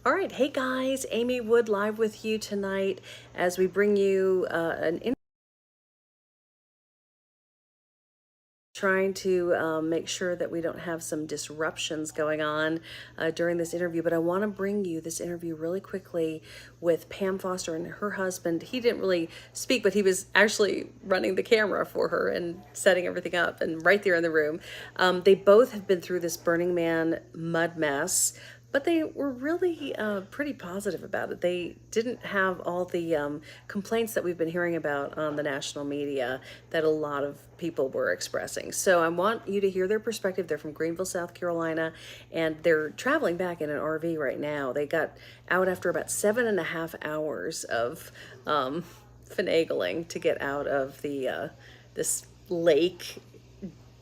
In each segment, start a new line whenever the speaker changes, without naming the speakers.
All right, hey guys, Amy Wood live with you tonight as we bring you trying to make sure that we don't have some disruptions going on during this interview. But I want to bring you this interview really quickly with Pam Foster and her husband. He didn't really speak, but he was actually running the camera for her and setting everything up and right there in the room. They both have been through this Burning Man mud mess, but they were really pretty positive about it. They didn't have all the complaints that we've been hearing about on the national media that a lot of people were expressing. So I want you to hear their perspective. They're from Greenville, South Carolina, and they're traveling back in an RV right now. They got out after about 7.5 hours of finagling to get out of the this lake,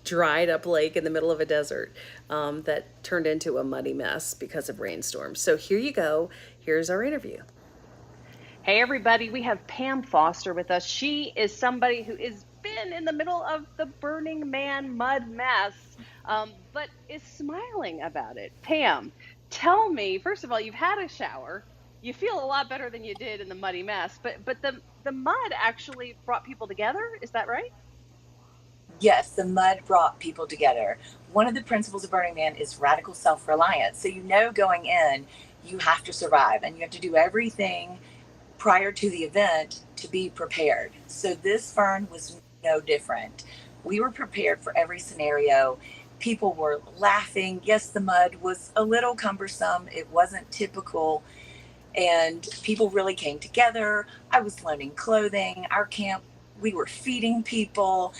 dried up lake in the middle of a desert that turned into a muddy mess because of rainstorms. So here you go. Here's our interview.
Hey, everybody, we have Pam Foster with us. She is somebody who has been in the middle of the Burning Man mud mess, but is smiling about it. Pam, tell me, first of all, you've had a shower. You feel a lot better than you did in the muddy mess, but the mud actually brought people together. Is that right?
Yes, the mud brought people together. One of the principles of Burning Man is radical self reliance. So, going in, you have to survive and you have to do everything prior to the event to be prepared. So, this fern was no different. We were prepared for every scenario. People were laughing. Yes, the mud was a little cumbersome, it wasn't typical. And people really came together. I was loaning clothing. Our camp, we were feeding people.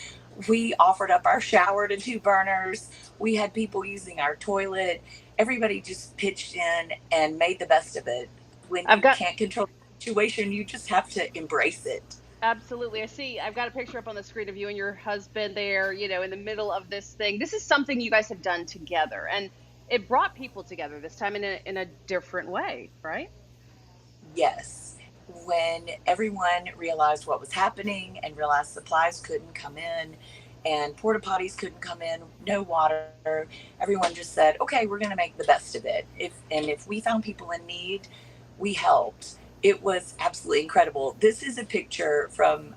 We offered up our shower to two burners. We had people using our toilet. Everybody just pitched in and made the best of it. When
I've
you
got
can't control the situation, you just have to embrace it.
Absolutely. I've got a picture up on the screen of you and your husband there, in the middle of this thing. This is something you guys have done together, and it brought people together this time in a different way, right?
Yes. When everyone realized what was happening and realized supplies couldn't come in and porta potties couldn't come in, no water, everyone just said, "Okay, we're going to make the best of it." If we found people in need, we helped. It was absolutely incredible. This is a picture from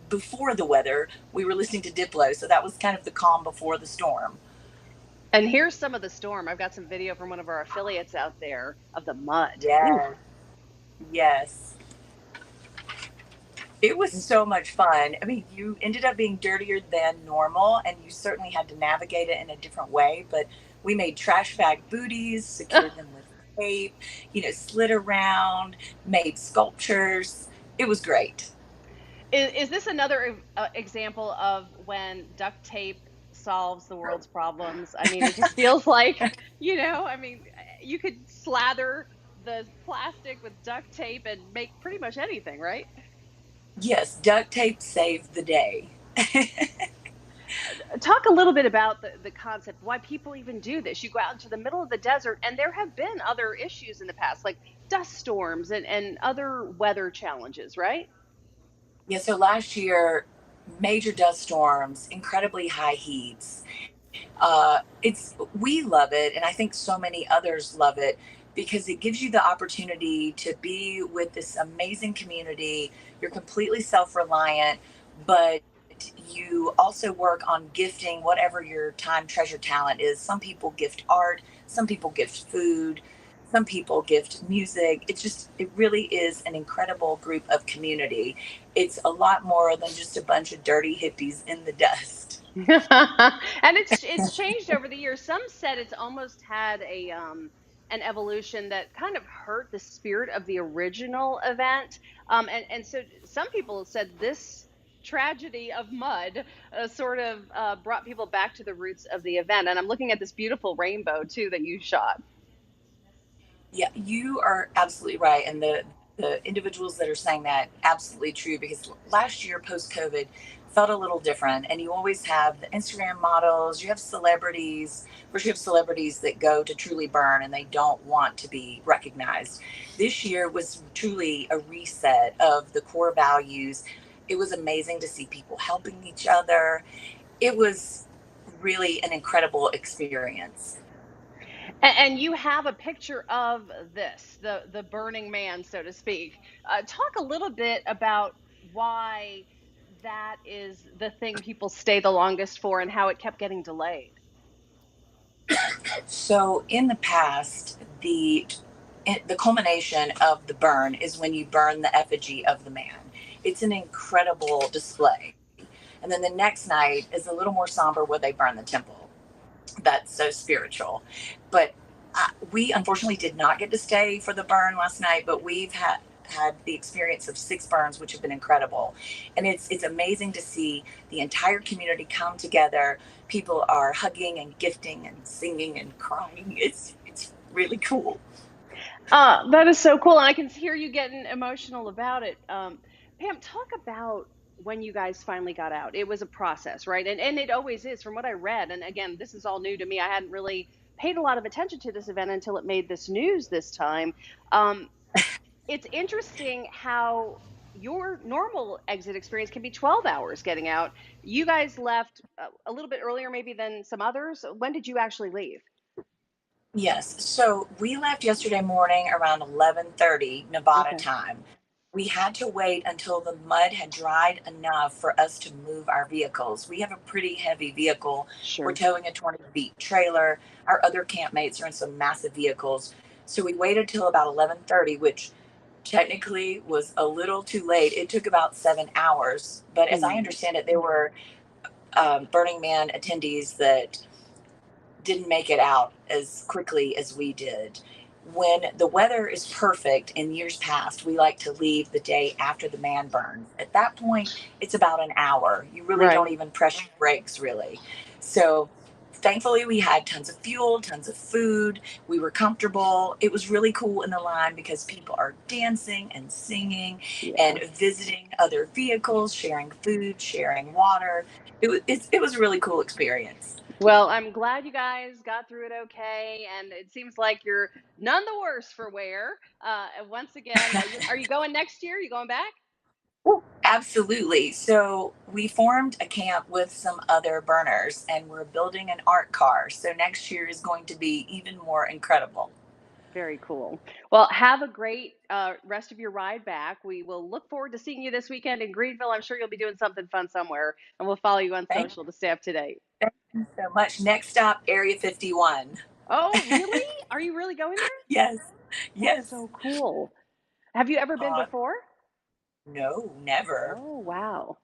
before the weather. We were listening to Diplo, so that was kind of the calm before the storm.
And here's some of the storm. I've got some video from one of our affiliates out there of the mud. Ooh.
Yes, yes. It was so much fun. I mean, you ended up being dirtier than normal, and you certainly had to navigate it in a different way. But we made trash bag booties, secured them with tape, slid around, made sculptures. It was great.
Is this another example of when duct tape solves the world's problems? I mean, it just feels like, you could slather the plastic with duct tape and make pretty much anything, right?
Yes, duct tape saved the day.
Talk a little bit about the concept, why people even do this. You go out into the middle of the desert, and there have been other issues in the past, like dust storms and other weather challenges, right?
Yeah, so last year, major dust storms, incredibly high heats. It's we love it, and I think so many others love it because it gives you the opportunity to be with this amazing community. You're completely self-reliant, but you also work on gifting whatever your time, treasure, talent is. Some people gift art, some people gift food, some people gift music. It really is an incredible group of community. It's a lot more than just a bunch of dirty hippies in the dust.
And it's changed over the years. Some said it's almost had a an evolution that kind of hurt the spirit of the original event. And so some people said this tragedy of mud sort of brought people back to the roots of the event. And I'm looking at this beautiful rainbow too that you shot.
Yeah, you are absolutely right. And the individuals that are saying that, absolutely true, because last year, post COVID, felt a little different. And you always have the Instagram models, you have celebrities, first, you have celebrities that go to truly burn and they don't want to be recognized. This year was truly a reset of the core values. It was amazing to see people helping each other. It was really an incredible experience.
And you have a picture of this, the Burning Man, so to speak. Talk a little bit about why that is the thing people stay the longest for and how it kept getting delayed.
So in the past, the culmination of the burn is when you burn the effigy of the man. It's an incredible display. And then the next night is a little more somber where they burn the temple. That's so spiritual. But we unfortunately did not get to stay for the burn last night, but we've had the experience of 6 burns, which have been incredible. And it's amazing to see the entire community come together. People are hugging and gifting and singing and crying. It's really cool.
That is so cool, and I can hear you getting emotional about it. Pam, talk about when you guys finally got out. It was a process, right? And it always is, from what I read. And again, this is all new to me. I hadn't really paid a lot of attention to this event until it made this news this time. Um, it's interesting how your normal exit experience can be 12 hours getting out. You guys left a little bit earlier, maybe than some others. When did you actually leave?
Yes. So we left yesterday morning around 11:30 Nevada
Okay,
time. We had to wait until the mud had dried enough for us to move our vehicles. We have a pretty heavy vehicle. We're
sure.
towing a 20 feet trailer. Our other campmates are in some massive vehicles. So we waited till about 11:30, which technically was a little too late. It took about 7 hours. But as I
Mm,
understand it, there were Burning Man attendees that didn't make it out as quickly as we did. When the weather is perfect in years past, we like to leave the day after the man burns. At that point, it's about an hour. You really don't
right.
even press your brakes, really. So, thankfully, we had tons of fuel, tons of food. We were comfortable. It was really cool in the line because people are dancing and singing
Yeah.
and visiting other vehicles, sharing food, sharing water. It was a really cool experience.
Well, I'm glad you guys got through it okay, and it seems like you're none the worse for wear. And once again, are you going next year? You going back?
Absolutely. So we formed a camp with some other burners and we're building an art car. So next year is going to be even more incredible.
Very cool. Well, have a great rest of your ride back. We will look forward to seeing you this weekend in Greenville. I'm sure you'll be doing something fun somewhere, and we'll follow you on
Thank
social to stay up to date.
you so much. Next stop, Area 51.
Oh, really? Are you really going there?
Yes.
That's
Yes.
so cool. Have you ever been
Uh,
before?
no, never.
Oh, wow.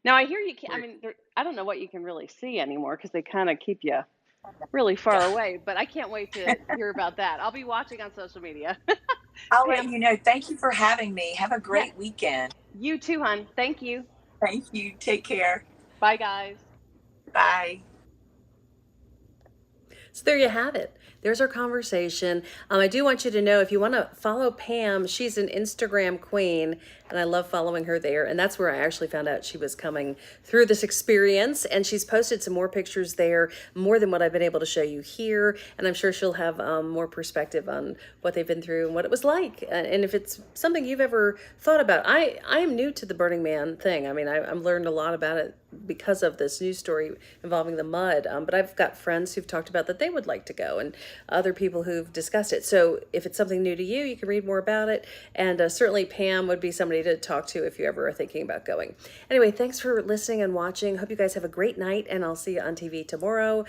Now I hear you can I
We're,
mean, I don't know what you can really see anymore because they kind of keep you really far
yeah.
away, but I can't wait to hear about that. I'll be watching on social media.
I'll let
Pam,
you know. Thank you for having me. Have a
yeah,
great weekend.
you too, hon. Thank you.
Thank you. Take care.
Bye, guys.
Bye.
So there you have it. There's our conversation. I do want you to know if you want to follow Pam, she's an Instagram queen, and I love following her there. And that's where I actually found out she was coming through this experience. And she's posted some more pictures there, more than what I've been able to show you here. And I'm sure she'll have more perspective on what they've been through and what it was like. And if it's something you've ever thought about, I am new to the Burning Man thing. I mean, I've learned a lot about it because of this news story involving the mud. But I've got friends who've talked about that they would like to go, and other people who've discussed it. So if it's something new to you, you can read more about it. And certainly Pam would be somebody to talk to if you ever are thinking about going. Anyway, thanks for listening and watching. Hope you guys have a great night, and I'll see you on TV tomorrow.